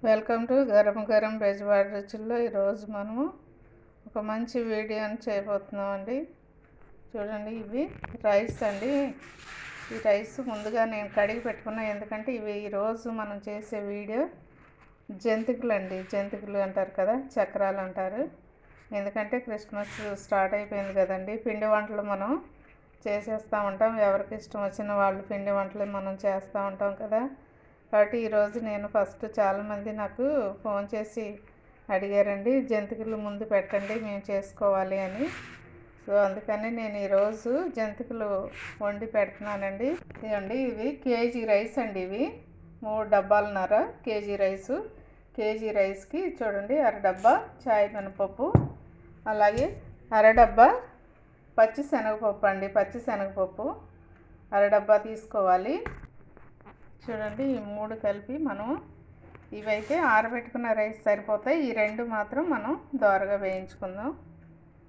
Welcome to గరం గరం బెజవాడ రుచుల్లో. ఈరోజు మనము ఒక మంచి వీడియోని చేయబోతున్నామండి. చూడండి, ఇవి రైస్ అండి. ఈ రైస్ ముందుగా నేను కడిగి పెట్టుకున్నాను, ఎందుకంటే ఇవి ఈరోజు మనం చేసే వీడియో జంతికలు అండి. జంతికలు అంటారు కదా, చక్రాలు అంటారు. ఎందుకంటే క్రిస్మస్ స్టార్ట్ అయిపోయింది కదండి. పిండి వంటలు మనం చేసేస్తూ ఉంటాం, ఎవరికి ఇష్టం వచ్చిన వాళ్ళు పిండి వంటలు మనం చేస్తూ ఉంటాం కదా. కాబట్టి ఈరోజు నేను ఫస్ట్ చాలామంది నాకు ఫోన్ చేసి అడిగారండి, జంతికలు ముందు పెట్టండి మేము చేసుకోవాలి అని. సో అందుకని నేను ఈరోజు జంతికలు వండి పెడుతున్నానండి. ఇవ్వండి, ఇవి కేజీ రైస్ అండి. ఇవి 3 డబ్బాలున్నర కేజీ రైసు. కేజీ రైస్కి చూడండి, అరడబ్బా చాయ్ మినపప్పు, అలాగే అరడబ్బా పచ్చిశనగపప్పు అండి. పచ్చిశనగపప్పు అరడబ్బా తీసుకోవాలి. చూడండి, ఈ 3 కలిపి మనం ఇవైతే ఆరబెట్టుకున్న రైస్ సరిపోతాయి. ఈ 2 మాత్రం మనం దోరగా వేయించుకుందాం.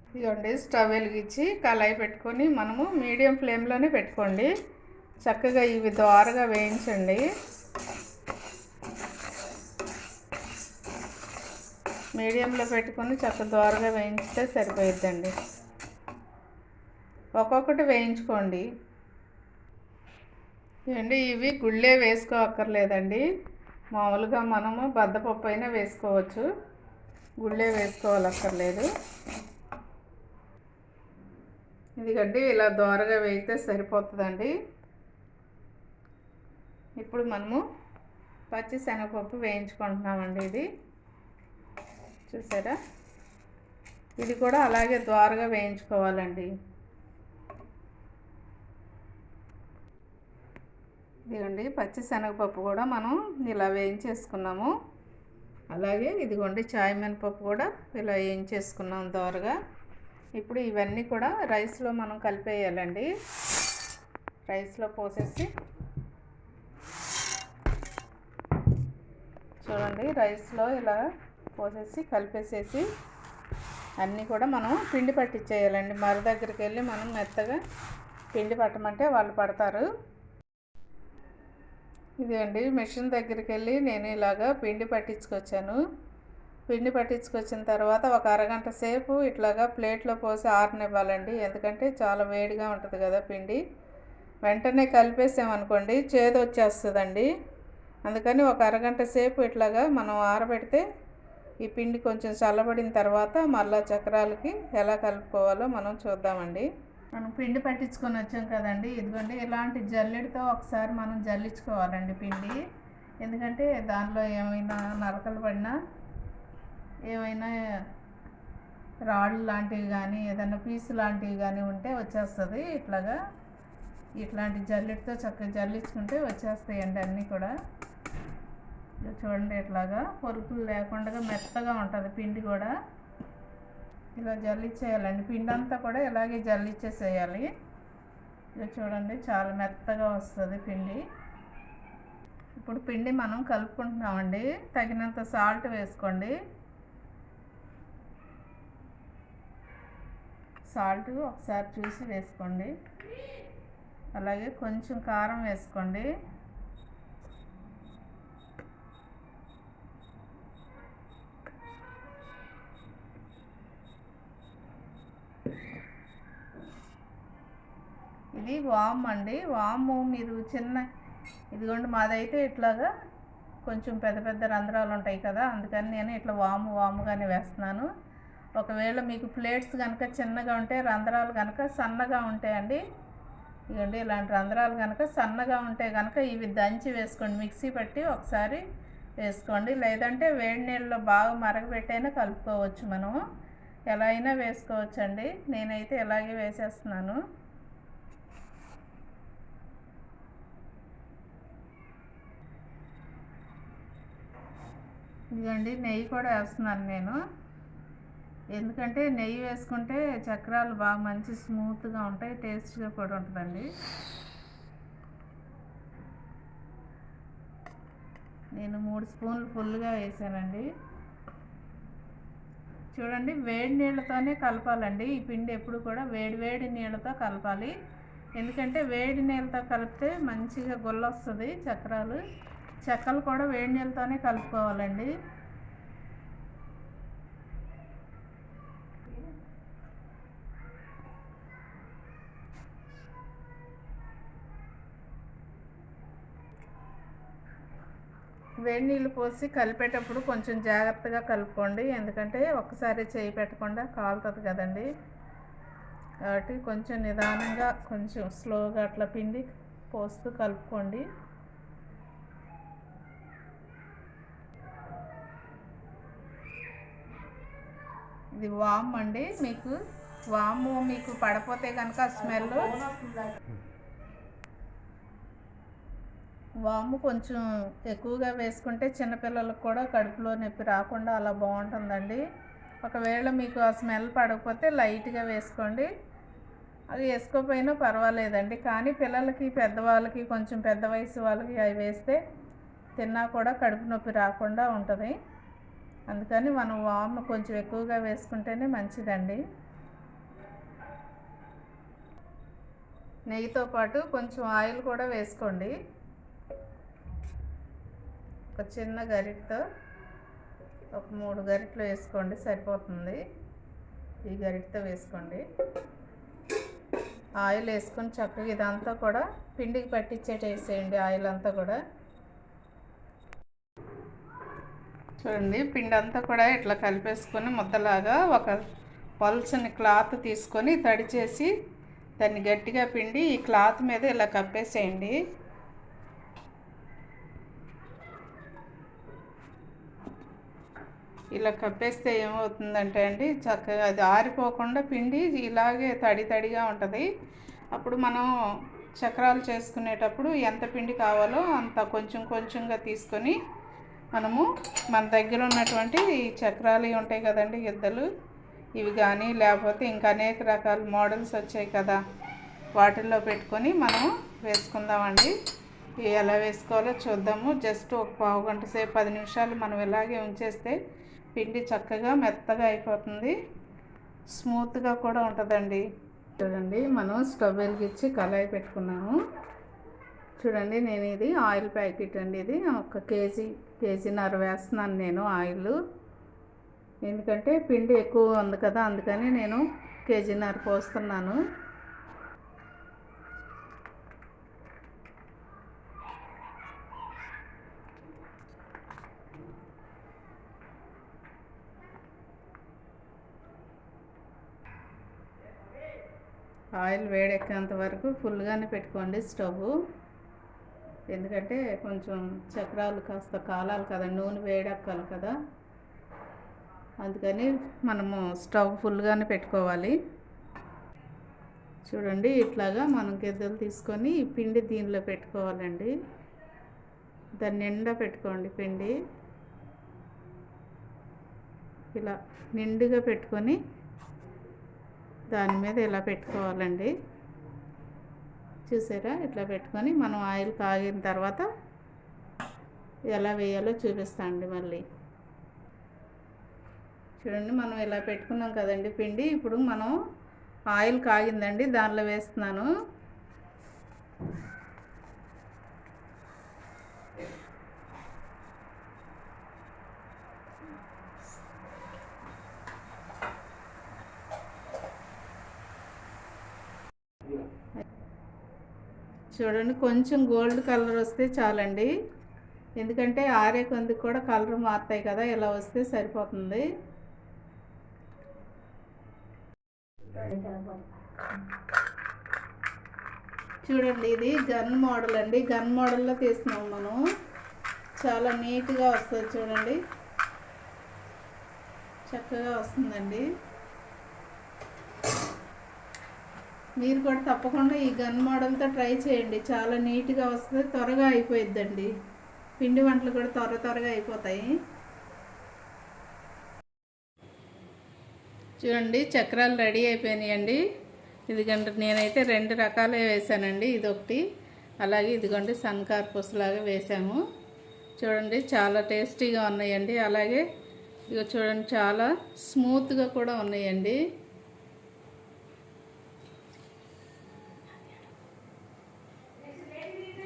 ఇదిగోండి, స్టవ్ వెలిగించి కళాయి పెట్టుకొని మనము మీడియం ఫ్లేమ్లోనే పెట్టుకోండి. చక్కగా ఇవి దోరగా వేయించండి. మీడియంలో పెట్టుకొని చక్కగా దోరగా వేయించితే సరిపోయిద్దండి. ఒక్కొక్కటి వేయించుకోండి. అండి, ఇవి గుళ్ళే వేసుకోవక్కర్లేదండి. మామూలుగా మనము బద్దపప్పు అయినా వేసుకోవచ్చు, గుళ్ళే వేసుకోవాలక్కర్లేదు. ఇదిగండి, ఇలా దోరగా వేయితే సరిపోతుందండి. ఇప్పుడు మనము పచ్చిశనగపప్పు వేయించుకుంటున్నామండి. ఇది చూసారా, ఇది కూడా అలాగే దోరగా వేయించుకోవాలండి. ఇదిగోండి, పచ్చిశనగపప్పు కూడా మనం ఇలా వేయించేసుకున్నాము. అలాగే ఇదిగోండి, చాయ్ మినపప్పు కూడా ఇలా వేయించేసుకున్నాం దోరగా. ఇప్పుడు ఇవన్నీ కూడా రైస్లో మనం కలిపేయాలండి. రైస్లో పోసేసి చూడండి, రైస్లో ఇలా పోసేసి కలిపేసేసి అన్నీ కూడా మనం పిండి పట్టించేయాలండి. మర దగ్గరికి వెళ్ళి మనం మెత్తగా పిండి పట్టమంటే వాళ్ళు పడతారు. ఇదండి, మిషన్ దగ్గరికి వెళ్ళి నేను ఇలాగా పిండి పట్టించుకొచ్చాను. పిండి పట్టించుకొచ్చిన తర్వాత ఒక అరగంట సేపు ఇట్లాగా ప్లేట్లో పోసి ఆరనివ్వాలండి. ఎందుకంటే చాలా వేడిగా ఉంటుంది కదా పిండి. వెంటనే కలిపేసామనుకోండి చేదు వచ్చేస్తుందండి. అందుకని ఒక అరగంట సేపు ఇట్లాగా మనం ఆరబెడితే ఈ పిండి కొంచెం చల్లబడిన తర్వాత మళ్ళీ చక్రాలకి ఎలా కలుపుకోవాలో మనం చూద్దామండి. మనం పిండి పట్టించుకొని వచ్చాం కదండి. ఇదిగోండి, ఇలాంటి జల్లెడితో ఒకసారి మనం జల్లించుకోవాలండి పిండి. ఎందుకంటే దానిలో ఏమైనా నలకలు పడినా, ఏమైనా రాళ్ళు లాంటివి కానీ ఏదైనా పీసు లాంటివి కానీ ఉంటే వచ్చేస్తుంది. ఇట్లాంటి జల్లెడితో చక్కగా జల్లించుకుంటే వచ్చేస్తాయండి అన్నీ కూడా. చూడండి, ఇట్లాగా పొరుకులు లేకుండా మెత్తగా ఉంటుంది పిండి కూడా. ఇలా జల్లించేయాలండి. పిండి అంతా కూడా ఇలాగే జల్లించేసేయాలి. ఇది చూడండి, చాలా మెత్తగా వస్తుంది పిండి. ఇప్పుడు పిండి మనం కలుపుకుంటున్నామండి. తగినంత సాల్ట్ వేసుకోండి. సాల్ట్ ఒకసారి చూసి వేసుకోండి. అలాగే కొంచెం కారం వేసుకోండి. ఇది వాము అండి. వాము మీరు ఇదిగోండి, మాదైతే ఇట్లాగా కొంచెం పెద్ద పెద్ద రంధ్రాలు ఉంటాయి కదా, అందుకని నేను ఇట్లా వాముగానే వేస్తున్నాను. ఒకవేళ మీకు ప్లేట్స్ కనుక చిన్నగా ఉంటే, రంధ్రాలు కనుక సన్నగా ఉంటాయండి. ఇదిగోండి, ఇలాంటి రంధ్రాలు కనుక సన్నగా ఉంటే కనుక ఇవి దంచి వేసుకోండి. మిక్సీ పట్టి ఒకసారి వేసుకోండి. లేదంటే వేడి నీళ్ళలో బాగా మరగబెట్టైనా కలుపుకోవచ్చు. మనం ఎలా అయినా వేసుకోవచ్చండి. నేనైతే ఇలాగే వేసేస్తున్నాను. ఇదిగండి, నెయ్యి కూడా వేస్తున్నాను నేను. ఎందుకంటే నెయ్యి వేసుకుంటే చక్రాలు బాగా మంచి స్మూత్గా ఉంటాయి, టేస్ట్గా కూడా ఉంటుందండి. నేను 3 స్పూన్లు ఫుల్గా వేసానండి. చూడండి, వేడి నీళ్ళతోనే కలపాలండి. ఈ పిండి ఎప్పుడు కూడా వేడి నీళ్ళతో కలపాలి. ఎందుకంటే వేడి నీళ్ళతో కలిపితే మంచిగా గుల్లొస్తుంది చక్రాలు. చెక్కలు కూడా వేడి నీళ్ళతోనే కలుపుకోవాలండి. వేడి నీళ్ళు పోసి కలిపేటప్పుడు కొంచెం జాగ్రత్తగా కలుపుకోండి, ఎందుకంటే ఒక్కసారి చేయి పెట్టకుండా కాలుతుంది కదండి. కాబట్టి కొంచెం నిదానంగా కొంచెం స్లోగా అట్లా పిండి పోస్తూ కలుపుకోండి. ఇది వాము అండి. వాము మీకు పడపోతే కనుక స్మెల్, వాము కొంచెం ఎక్కువగా వేసుకుంటే చిన్నపిల్లలకు కూడా కడుపులో నొప్పి రాకుండా అలా బాగుంటుందండి. ఒకవేళ మీకు ఆ స్మెల్ పడకపోతే లైట్గా వేసుకోండి, అది వేసుకోకపోయినా పర్వాలేదండి. కానీ పిల్లలకి, పెద్దవాళ్ళకి, కొంచెం పెద్ద వయసు వాళ్ళకి అవి వేస్తే తిన్నా కూడా కడుపు నొప్పి రాకుండా ఉంటుంది. అందుకని మనం వాము కొంచెం ఎక్కువగా వేసుకుంటేనే మంచిదండి. నెయ్యితో పాటు కొంచెం ఆయిల్ కూడా వేసుకోండి. ఒక చిన్న గరిటతో ఒక 3 గరిటలు వేసుకోండి, సరిపోతుంది. ఈ గరిటతో వేసుకోండి. ఆయిల్ వేసుకొని చక్కగా ఇదంతా కూడా పిండికి పట్టించేసేయండి. ఆయిల్ అంతా కూడా చూడండి, పిండి అంతా కూడా ఇట్లా కలిపేసుకొని ముద్దలాగా ఒక పల్చని క్లాత్ తీసుకొని తడి చేసి దాన్ని గట్టిగా పిండి ఈ క్లాత్ మీద ఇలా కప్పేసేయండి. ఇలా కప్పేస్తే ఏమవుతుందంటే అండి, చక్కగా అది ఆరిపోకుండా పిండి ఇలాగే తడిగా ఉంటుంది. అప్పుడు మనం చక్రాలు చేసుకునేటప్పుడు ఎంత పిండి కావాలో అంత కొంచెం కొంచెంగా తీసుకొని మనము మన దగ్గర ఉన్నటువంటి ఈ చక్రాలు ఉంటాయి కదండి, గిద్దలు, ఇవి కానీ లేకపోతే ఇంకా అనేక రకాల మోడల్స్ వచ్చాయి కదా, వాటిల్లో పెట్టుకొని మనం వేసుకుందామండి. ఇవి ఎలా వేసుకోవాలో చూద్దాము. జస్ట్ ఒక పావు గంట సేపు 10 నిమిషాలు మనం ఇలాగే ఉంచేస్తే పిండి చక్కగా మెత్తగా అయిపోతుంది, స్మూత్గా కూడా ఉంటుందండి. చూడండి, మనం స్టవ్ వెలిగించి కళాయి పెట్టుకున్నాము. చూడండి, నేను ఇది ఆయిల్ ప్యాకెట్ అండి. ఇది ఒక కేజీన్నర వేస్తున్నాను నేను ఆయిల్, ఎందుకంటే పిండి ఎక్కువ ఉంది కదా, అందుకని నేను కేజీన్నర పోస్తున్నాను. ఆయిల్ వేడెక్కేంత వరకు ఫుల్గానే పెట్టుకోండి స్టవ్, ఎందుకంటే కొంచెం చక్రాలు కాస్త కాలాలి కదా, నూనె వేడెక్కాలి కదా, అందుకని మనము స్టవ్ ఫుల్గానే పెట్టుకోవాలి. చూడండి, ఇట్లాగా మనం గిద్దలు తీసుకొని పిండి దీనిలో పెట్టుకోవాలండి. దాన్ని నిండా పెట్టుకోండి పిండి, ఇలా నిండుగా పెట్టుకొని దాని మీద ఇలా పెట్టుకోవాలండి. చూసారా, ఇట్లా పెట్టుకొని మనం ఆయిల్ కాగిన తర్వాత ఎలా వేయాలో చూపిస్తాండి మళ్ళీ. చూడండి, మనం ఇలా పెట్టుకున్నాం కదండి పిండి, ఇప్పుడు మనం ఆయిల్ కాగిందండి, దానిలో వేస్తున్నాను. చూడండి, కొంచెం గోల్డ్ కలర్ వస్తే చాలండి, ఎందుకంటే ఆరే కొందుకు కూడా కలర్ మారుతాయి కదా, ఇలా వస్తే సరిపోతుంది. చూడండి, ఇది గన్ మోడల్ అండి. గన్ మోడల్లో తీస్తున్నాం మనం, చాలా నీట్గా వస్తుంది. చూడండి, చక్కగా వస్తుందండి. మీరు కూడా తప్పకుండా ఈ గన్ మోడల్తో ట్రై చేయండి, చాలా నీట్గా వస్తుంది, త్వరగా అయిపోయిద్దండి. పిండి వంటలు కూడా త్వరగా అయిపోతాయి. చూడండి, చక్రాలు రెడీ అయిపోయినాయండి. ఇదిగోండి, నేనైతే 2 రకాలే వేసానండి, ఇదొకటి, అలాగే ఇదిగోండి సన్కార్పూస్ లాగా వేసాము. చూడండి, చాలా టేస్టీగా ఉన్నాయండి. అలాగే ఇక చూడండి, చాలా స్మూత్గా కూడా ఉన్నాయండి.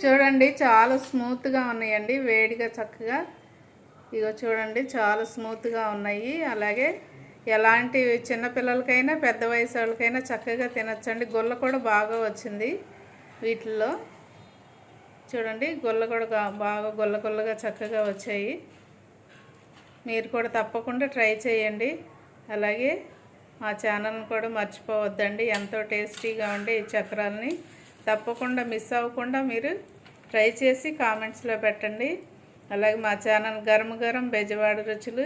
చూడండి చాలా స్మూత్గా ఉన్నాయండి, వేడిగా చక్కగా. ఇగో చూడండి చాలా స్మూత్గా ఉన్నాయి. అలాగే ఎలాంటి చిన్నపిల్లలకైనా పెద్ద వయసు వాళ్ళకైనా చక్కగా తినచ్చండి. గుల్ల కూడా బాగా వచ్చింది వీటిల్లో. చూడండి గుల్ల కూడా బాగా గుల్ల గుల్లగా చక్కగా వచ్చాయి. మీరు కూడా తప్పకుండా ట్రై చేయండి. అలాగే మా ఛానల్ని కూడా మర్చిపోవద్దండి. ఎంతో టేస్టీగా ఉండే ఈ చక్రాలని తప్పకుండా మిస్ అవ్వకుండా మీరు ట్రై చేసి కామెంట్స్లో పెట్టండి. అలాగే మా ఛానల్ గరం గరం బెజవాడ రుచులు.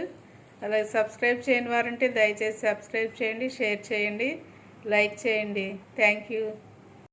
అలాగే సబ్స్క్రైబ్ చేయని వారంటే దయచేసి సబ్స్క్రైబ్ చేయండి, షేర్ చేయండి, లైక్ చేయండి. Thank you.